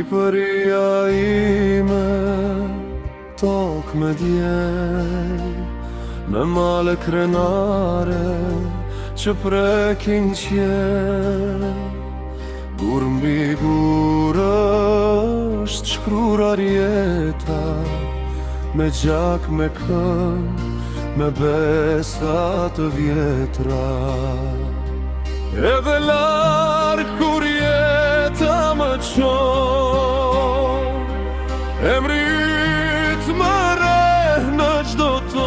Shqipëria ime, tokë me djel, me male krenare që prekin qel. Gur mbi gur është shkruar jeta, me gjak me kënd, me besa të vjetra. Edhe larg kur jeta më qon, emrit më reh në çdo ton.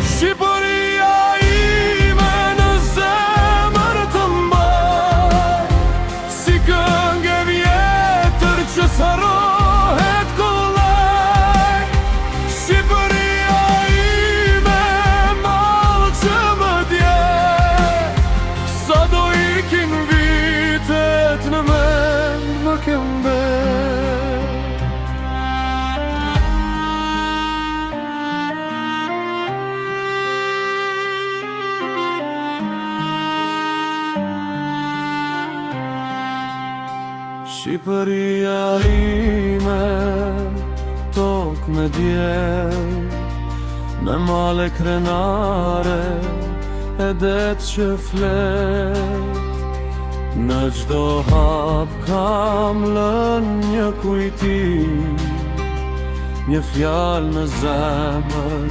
Shqipëria ime në zemër të mbaj, si këngë vjetër që sarohet kollaj. Shqipëria ime, mall që më djel, sa do ikin vitet në mend më ke mbet. Shqipëria ime, tokë me djel, me male krenare e det që flet. Në çdo hap kam lënë një kujtim, një fjalë në zemër,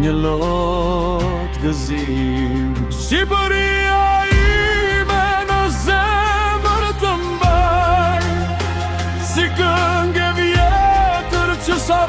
një lot gëzim. Shqipëria ime në zemër të mbaj, si këngë vjetër që sa